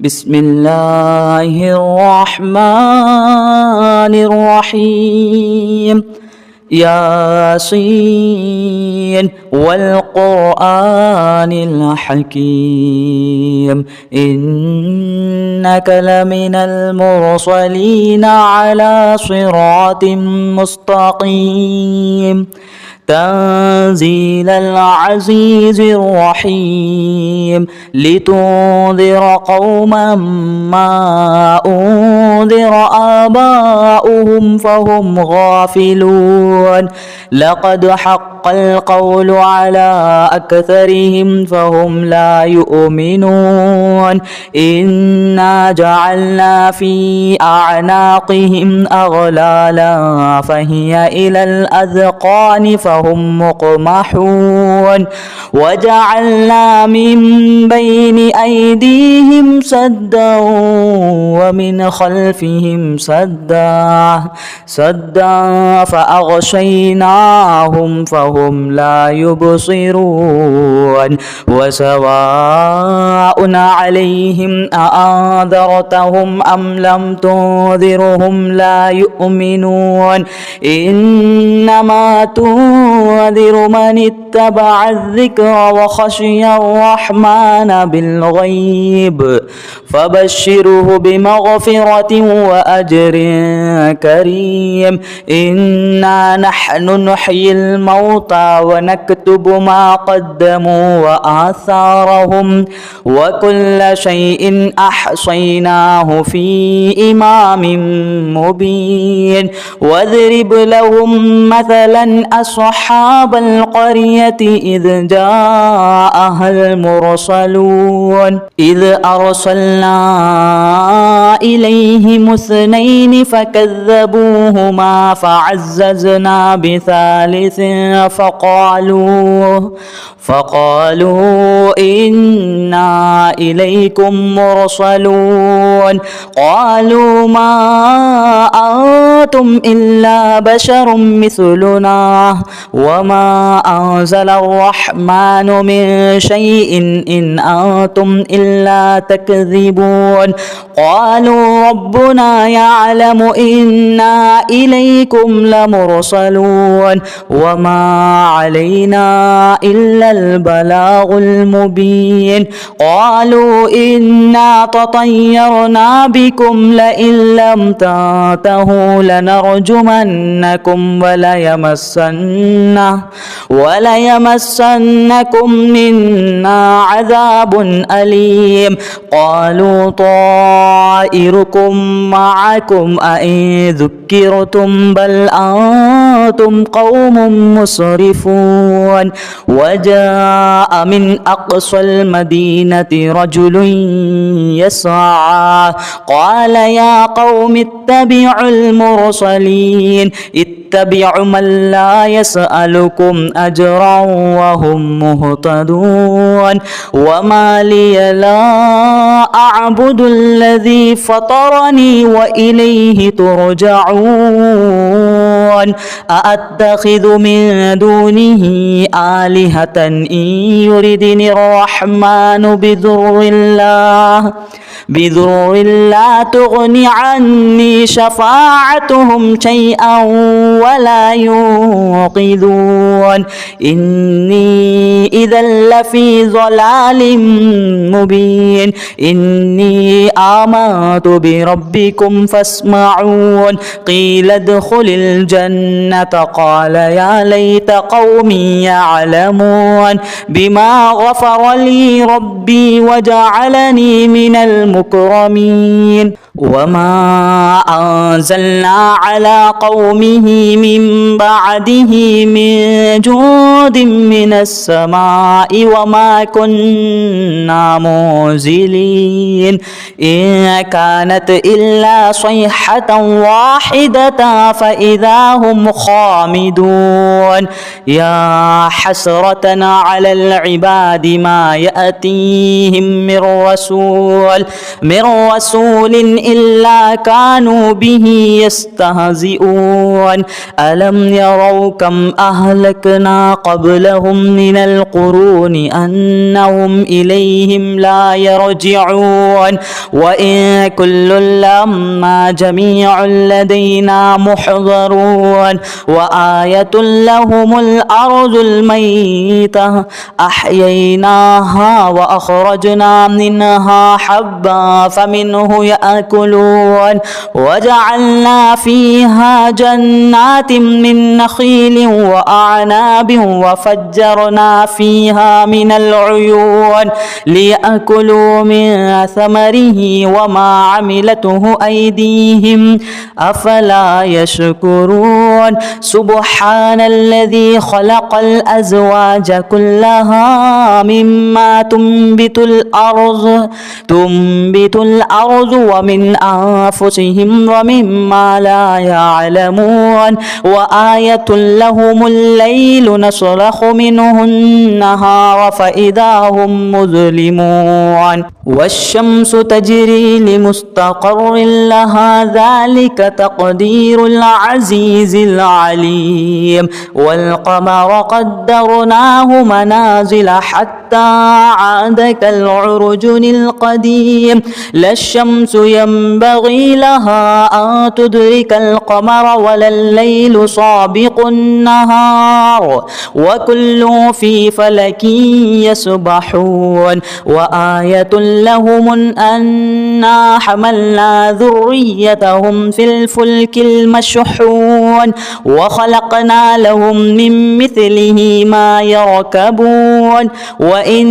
بسم الله الرحمن الرحيم. ياسين والقرآن الحكيم إنك لمن المرسلين على صراط مستقيم تنزيل العزيز الرحيم لتنذر قوما ما أنذر آباؤهم فهم غافلون لقد حق القول على أكثرهم فهم لا يؤمنون إنا جعلنا في أعناقهم أغلالا فهي إلى الأذقان فهم مقمحون وجعلنا من بين أيديهم سدا ومن خلفهم سدا فأغشيناهم فهم لا يبصرون وسواء عليهم أأنذرتهم أم لم تنذرهم لا يؤمنون إنما تنذر من اتبع الذكر وخشي الرحمن بالغيب فبشره بمغفرة وأجر كريم إنا نحن نحيي الموتى ونكتب ما قدموا وآثارهم وكل شيء أحصيناه في إمام مبين واضرب لهم مثلا أصحاب القرية إذ جاءها المرسلون إذ أرسلنا إليهم اثنين فكذبوهما فعززنا بثالث فقالوا إنا إليكم مرسلون قالوا ما أنتم إلا بشر مثلنا وما أنزل الرحمن من شيء إن أنتم إلا تكذبون قالوا ربنا يعلم إنا إليكم لمرسلون وما علينا إلا البلاغ المبين قالوا إنا تطيرنا بكم لئن لم تنتهوا لنرجمنكم وليمسنكم منا عذاب أليم قالوا طائركم معكم أئن ذكرتم بل أنتم قوم مسرفون وجاء من أقصى المدينة رجل يسعى قال يا قوم اتبعوا المرسلين اتبعوا من لا يسألكم أجرا وهم مهتدون وما لي لا أعبد الذي فطرني وإليه ترجعون أأتخذ من دونه آلهة إن يردني الرحمن بضر لا تغني عني شفاعتهم شيئا ولا ينقذون إني إذا لفي ضلال مبين إني آمنت بربكم فاسمعون قيل ادخل الجنة قال يا ليت قومي يعلمون بما غفر لي ربي وجعلني من المكرمين وما أنزلنا على قومه من بعده من جود من السماء وما كنا منزلين إن كانت إلا صيحة واحدة فإذا هم خامدون يا حسرة على العباد ما يأتيهم من رسول من رسول إلا كانوا به يستهزئون ألم يروا كم أهلكنا قبلهم من القرون أنهم إليهم لا يرجعون وإن كل لما جميع لدينا محضرون وآية لهم الأرض الميتة أحييناها وأخرجنا منها حبا فمنه يأكلون وجعلنا فيها جنات من نخيل وأعناب وفجرنا فيها من العيون ليأكلوا من ثمره وما عملته أيديهم أفلا يشكرون سبحان الذي خلق الأزواج كلها مما تنبت الأرض ومن أنفسهم ومما لا يعلمون وآية لهم الليل نسلخ منه النهار فإذا هم مظلمون والشمس تجري لمستقر لها ذلك تقدير العزيز العليم والقمر قدرناه منازل حتى عاد كالعرجن القديم لا الشمس ينبغي لها أن تدرك القمر ولا الليل سابق النهار وكل في فلك يسبحون وآية لهم أنا حملنا ذريتهم في الفلك المشحون وخلقنا لهم من مثله ما يركبون وإن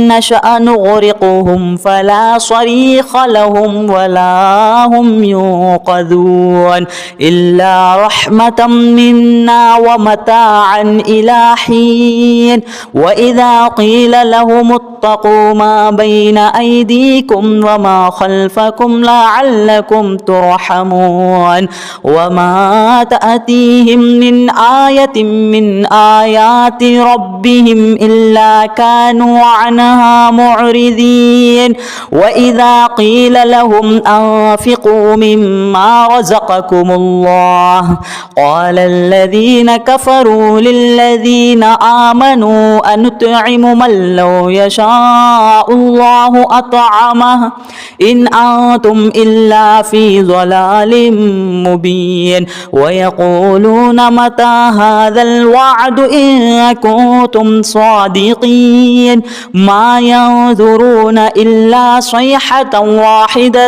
نشأ نغرقهم فلا صريخ لهم ولا هم ينقذون إلا رحمة منا ومتاعا إلى حين وإذا قيل لهم اتقوا ما بين أيديكم وما خلفكم لعلكم ترحمون وما تأتيهم من آية من آيات ربهم إلا كانوا عنها معرضين وإذا قيل لهم أنفقوا مما رزقكم الله قال الذين كفروا للذين آمنوا أنطعم من لو يشاء الله أطعمه إن أنتم إلا في ضلال مبين ويقولون متى هذا الوعد إن كنتم صادقين ما ينظرون إلا صيحة واحدة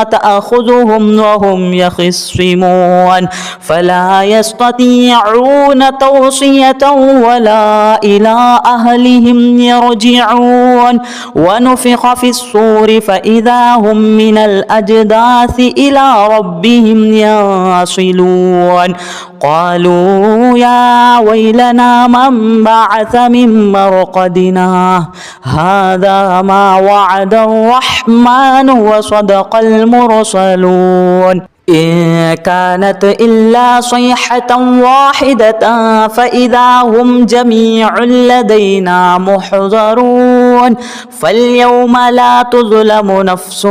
تأخذهم وهم يخصمون فلا يستطيعون توصية ولا إلى أهلهم يرجعون ونفخ في الصور فإذا هم من الأجداث إلى ربهم ينصلون قالوا يا ويلنا من بعث من مرقدنا هذا ما وعد الرحمن وصدق المرسلون إن كانت إلا صيحة واحدة فإذا هم جميع لدينا محضرون فاليوم لا تظلم نفس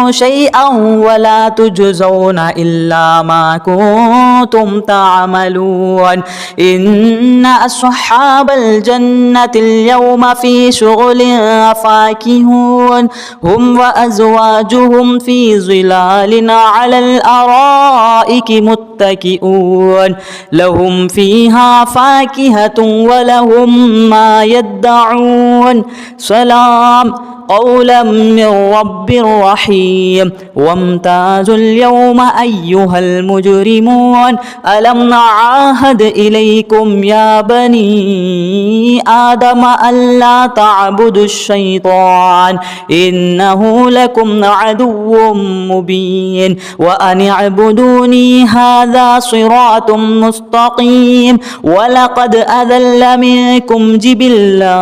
شيئا ولا تجزون إلا ما كنتم تعملون إن أصحاب الجنة اليوم في شغل فاكهون هم وأزواجهم في ظلال على الأرائك متكئون لهم فيها فاكهة ولهم ما يدعون سلام قولا من رب رحيم وامتازوا اليوم أيها المجرمون ألم نعاهد إليكم يا بني آدم ألا تعبدوا الشيطان إنه لكم عدو مبين وأن اعبدوني هذا صراط مستقيم ولقد أذل منكم جبلا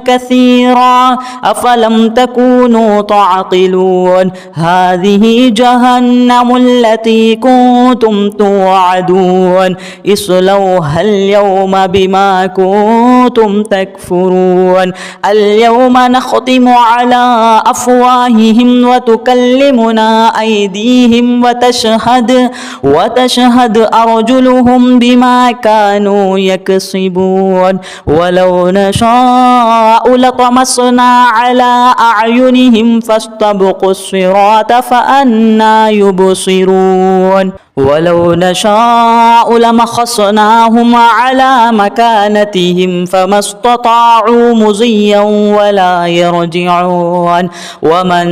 كثيرا أفلم أولم تكونوا تعقلون هذه جهنم التي كنتم توعدون اصلوها اليوم بما كنتم تكفرون اليوم نختم على أفواههم وتكلمنا أيديهم وتشهد أرجلهم بما كانوا يكسبون ولو نشاء لطمسنا على أعينهم فاستبقوا الصراط فأنى يبصرون ولو نشاء لمخصناهم على مكانتهم فما استطاعوا مضيا ولا يرجعون ومن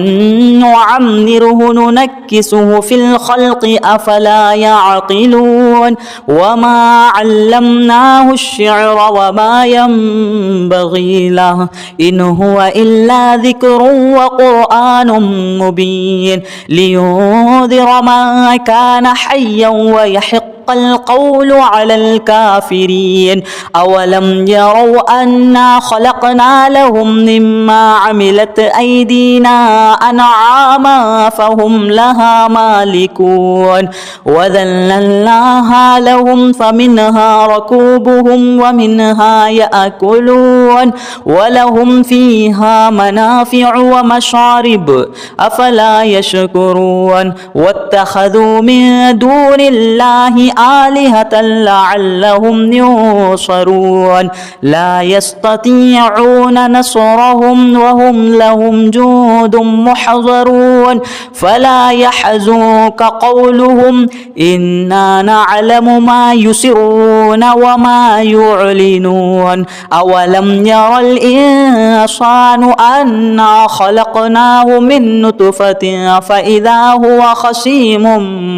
نعمره ننكسه في الخلق أفلا يعقلون وما علمناه الشعر وما ينبغي له إن هو إلا ذكر وقرآن مبين لينذر من كان حيا ويحق القول على الكافرين أولم يروا أنا خلقنا لهم مما عملت أيدينا أنعاما فهم لها مالكون وذللناها لهم فمنها ركوبهم ومنها يأكلون ولهم فيها منافع ومشارب أفلا يشكرون واتخذوا من دون الله آلهة لعلهم ينصرون لا يستطيعون نصرهم وهم لهم جند محضرون فلا يحزنك قولهم إنا نعلم ما يسرون وما يعلنون أولم ير الإنسان أنا خلقناه من نطفة فإذا هو خصيم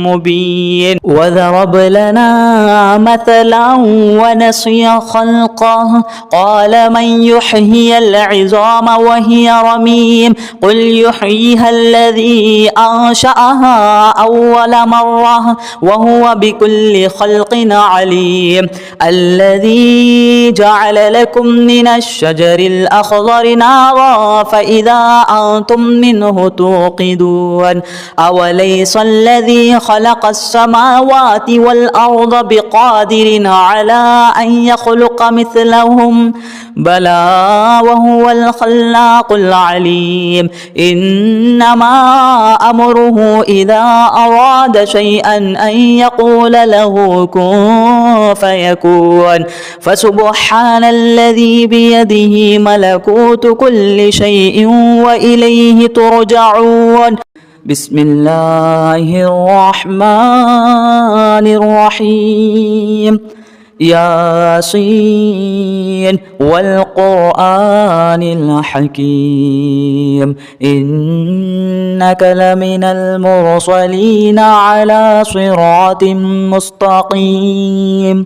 مبين وضرب لنا مثلا ونسي خلقه قال من يحيي العظام وهي رميم قل يحييها الذي أنشأها أول مرة وهو بكل خلق عليم الذي جعل لكم من الشجر الأخضر نارا فإذا أنتم منه توقدون أوليس الذي خلق السماوات والأرض بقادر على أن يخلق مثلهم بلى وهو الخلاق العليم إنما أمره إذا أراد شيئا أن يقول له كن فيكون فسبحان الذي بيده ملكوت كل شيء وإليه ترجعون بسم الله الرحمن الرحيم ياسين والقرآن الحكيم إنك لمن المرسلين على صراط مستقيم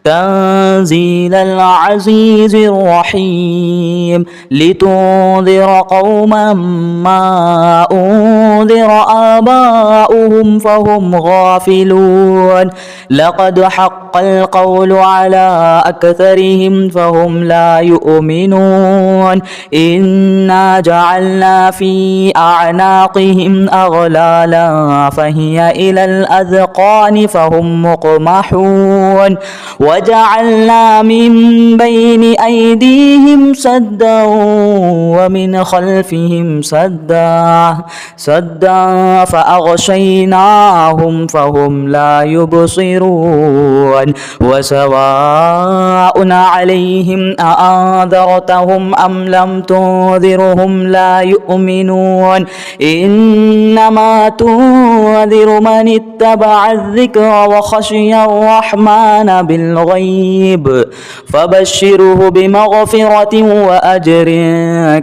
تنزيل العزيز الرحيم لتنذر قوما ما أنذر آباؤهم فهم غافلون لقد حق القول على أكثرهم فهم لا يؤمنون إنا جعلنا في أعناقهم أغلالا فهي إلى الأذقان فهم مقمحون وجعلنا من بين أيديهم سدا ومن خلفهم سدا فأغشيناهم فهم لا يبصرون وسواء عليهم أأنذرتهم أم لم تنذرهم لا يؤمنون إنما تنذر من اتبع الذكر وخشي الرحمن بالغيب فبشره بمغفرة وأجر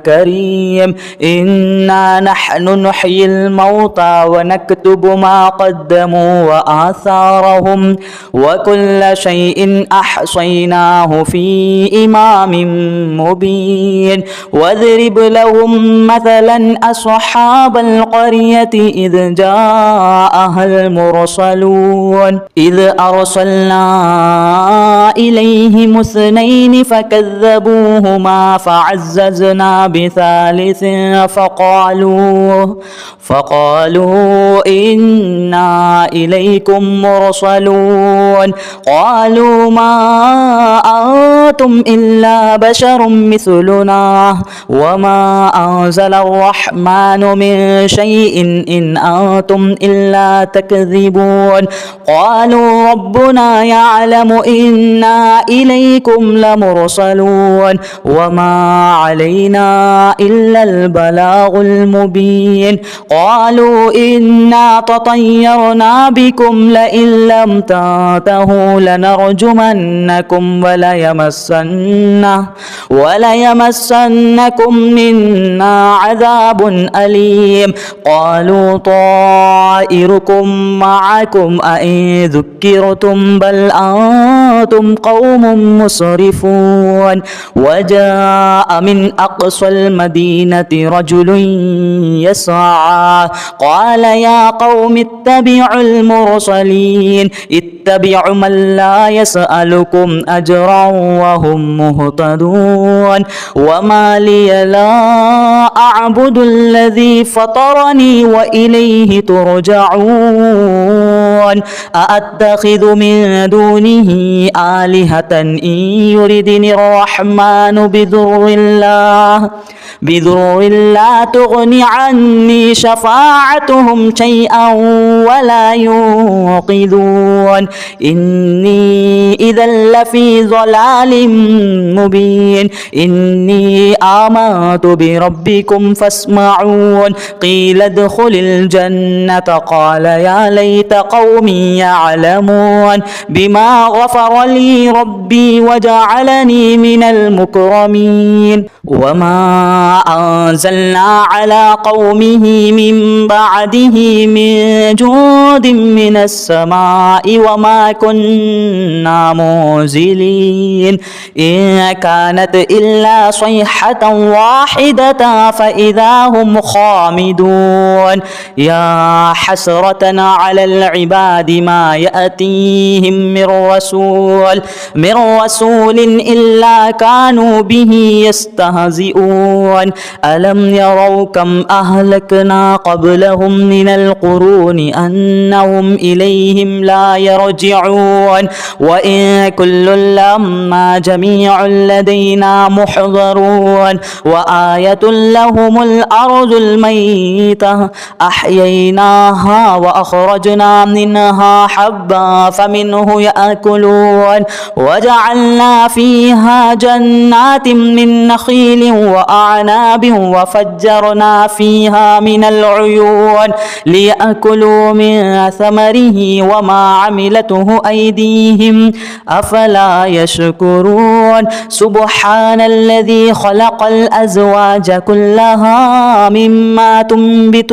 كريم إنا نحن نحيي الموتى ونكتب ما قدموا وآثارهم وكل شيء أحصيناه في إمام مبين واضرب لهم مثلا أصحاب القرية إذ جاءها المرسلون إذ أرسلنا إليهم اثنين فكذبوهما فعززنا بثالث فقالوا إنا إليكم مرسلون. قالوا ما أنتم إلا بشر مثلنا وما أنزل الرحمن من شيء إن أنتم إلا تكذبون. قالوا ربنا يعلم إنا إليكم لمرسلون وما علينا إلا البلاغ المبين. قالوا إنا تطيرنا بكم لئن لم تنتهوا لنرجمنكم وليمسنكم منا عذاب أليم. قالوا طائركم معكم أئن ذكرتم بل أنتم قوم مسرفون. وجاء من أقصى المدينة رجل يسعى قال يا قوم اتبعوا المرسلين اتبعوا من لا يسألكم أجرا وهم مهتدون. وما لي لا أعبد الذي فطرني وإليه ترجعون. أأتخذ من دونه آلهة إن يردني الرحمن بضر لا تغني عني شفاعتهم شيئا ولا ينقذون. إني إذا لفي ضلال مبين. إني آمنت بربكم فاسمعون. قيل ادخل الجنة قال يا ليت قومي يعلمون بما غفر لي ربي وجعلني من المكرمين. وما أنزلنا على قومه من بعده من جود من السماء وما كنا منزلين. إن كانت إلا صيحة واحدة فإذا هم خامدون. يا حسرة على العباد ما يأتيهم من رسول إلا كانوا به يستهزئون. ألم يروا كم أهلكنا قبلهم من القرون أنهم إليهم لا يرجعون. وإن كل لما جميع لدينا محضرون. وآية لهم الأرض الميتة أحييناها وأخرجنا منها حبا فمنه يأكلون. وجعلنا فيها جنات من نخيل وأعناب وفجرنا فيها من العيون ليأكلوا من ثمره وما عملته أيديهم أفلا يشكرون. سبحان الذي خلق الأزواج كلها مما تنبت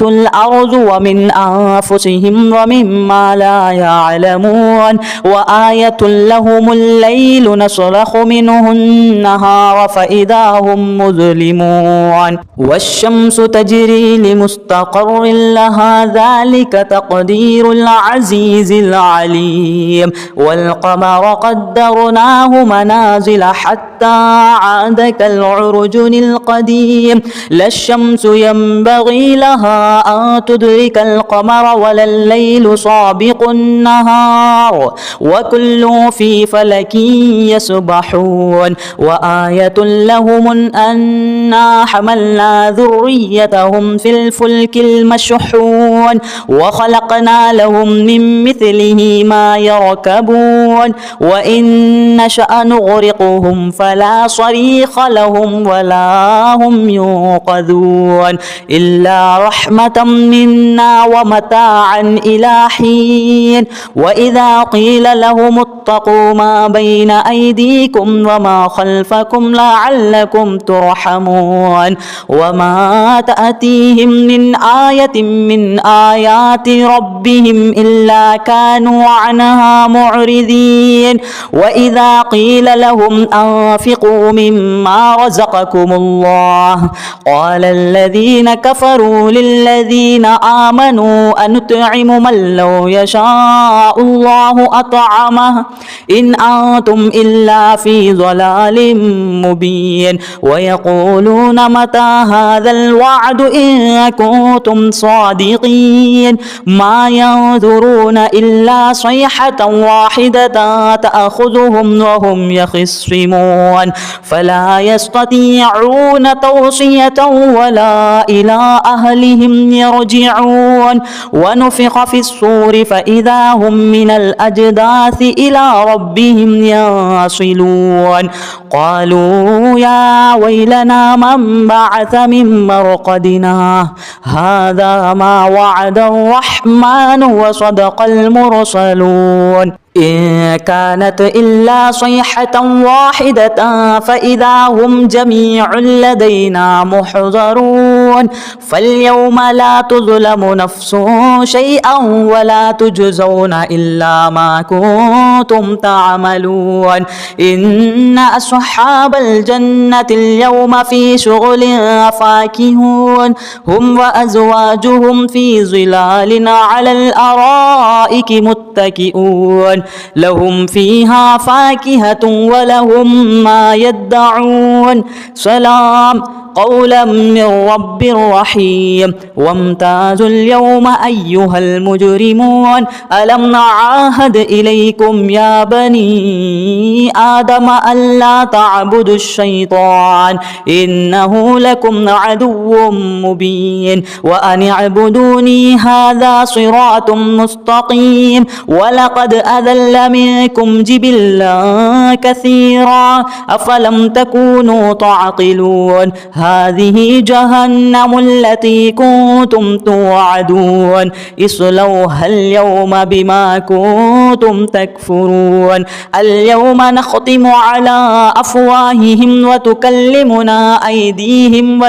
الأرض ومن أنفسهم ومما لا يعلمون. وآية لهم الليل نسلخ منه النهار فإذا هم مظلمون. والشمس تجري لمستقر لها ذلك تقدير العزيز العليم. والقمر قدرناه منازل حتى عاد كالعرجن القديم. لا الشمس ينبغي لها أن تدرك القمر ولا الليل سابق النهار وكل في فلك يسبحون. وآية لهم أنا حملنا ذريتهم في الفلك المشحون وخلقنا لهم من مثله ما يركبون. وإن نشأ نغرقهم فلا صريخ لهم ولا هم ينقذون إلا رحمة منا ومتاعا إلى حين. وإذا قيل لهم اتقوا ما بين أيديكم وما خلفكم لعلكم ترحمون. وما تأتيهم من آية من آيات ربهم إلا كانوا عنها معرضين. وإذا قيل لهم أنفقوا مما رزقكم الله قال الذين كفروا للذين آمنوا آمنوا أنطعم من لو يشاء الله أطعمه إن أنتم إلا في ضلال مبين ويقولون متى هذا الوعد إن كنتم صادقين ما ينظرون إلا صيحة واحدة تأخذهم وهم يخصمون فلا يستطيعون توصية ولا إلى أهلهم يرجعون ونفخ في الصور فإذا هم من الأجداث إلى ربهم ينصلون قالوا يا ويلنا من بعث من مرقدنا هذا ما وعد الرحمن وصدق المرسلون إن كانت إلا صيحة واحدة فإذا هم جميع لدينا محضرون فاليوم لا تظلم نفس شيئا ولا تجزون إلا ما كنتم تعملون إن أصحاب الجنة اليوم في شغل فاكهون هم وأزواجهم في ظلال على الأرائك متكئون لهم فيها فاكهة ولهم ما يدعون سلام قولا من رب رحيم وامتازوا اليوم أيها المجرمون ألم نعاهد إليكم يا بني آدم ألا تعبدوا الشيطان إنه لكم عدو مبين وأن اعبدوني هذا صراط مستقيم ولقد أذل منكم جبلا كثيرا أفلم تكونوا تعقلون هذه جهنم التي كنتم توعدون اصلوها اليوم بما كنتم تكفرون اليوم نختم على أفواههم وتكلمنا أيديهم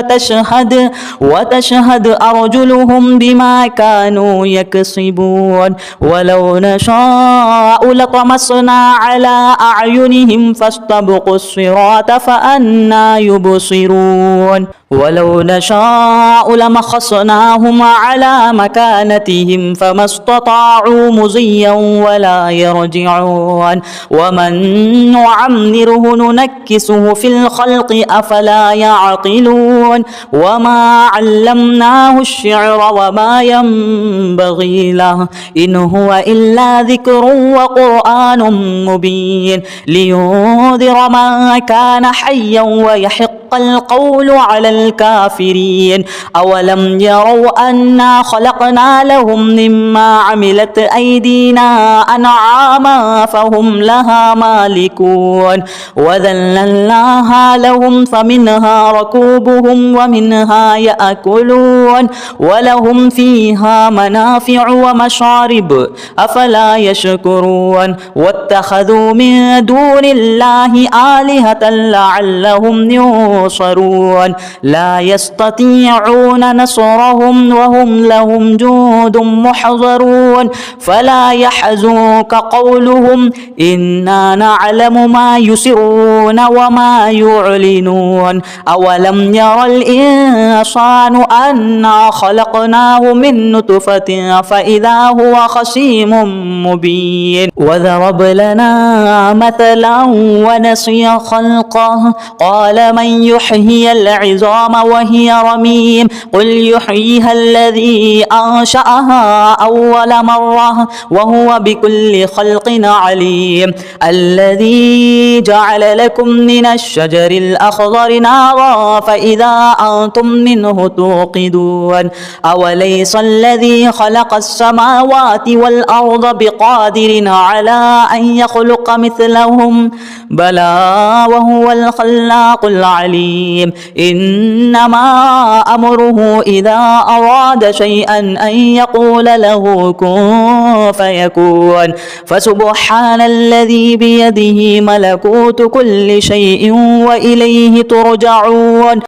وتشهد أرجلهم بما كانوا يكسبون ولو نشاء لطمسنا على أعينهم فاستبقوا الصراط فأنى يبصرون ولو نشاء لمخصناهم على مكانتهم فما استطاعوا مضيا ولا يرجعون ومن نعمره ننكسه في الخلق أفلا يعقلون وما علمناه الشعر وما ينبغي له إن هو إلا ذكر وقرآن مبين لينذر من كان حيا ويحق القول على الكافرين أولم يروا أنا خلقنا لهم مما عملت أيدينا أنعاما فهم لها مالكون وذللناها لهم فمنها ركوبهم ومنها يأكلون ولهم فيها منافع ومشارب أفلا يشكرون واتخذوا من دون الله آلهة لعلهم ينصرون لا يستطيعون نصرهم وهم لهم جند محضرون فلا يحزنك قولهم إنا نعلم ما يسرون وما يعلنون أولم ير الإنسان أنا خلقناه من نطفة فإذا هو خصيم مبين وضرب لنا مثلا ونسي خلقه قال من يحيي العظام وهي رميم قل يحييها الذي أنشأها أول مرة وهو بكل خلق عليم الذي جعل لكم من الشجر الأخضر نارا فإذا أنتم منه توقدون أوليس الذي خلق السماوات والأرض بقادر على أن يخلق مثلهم بلى وهو الخلاق العليم إنما أمره إذا أراد شيئا أن يقول له كن فيكون فسبحان الذي بيده ملكوت كل شيء وإليه ترجعون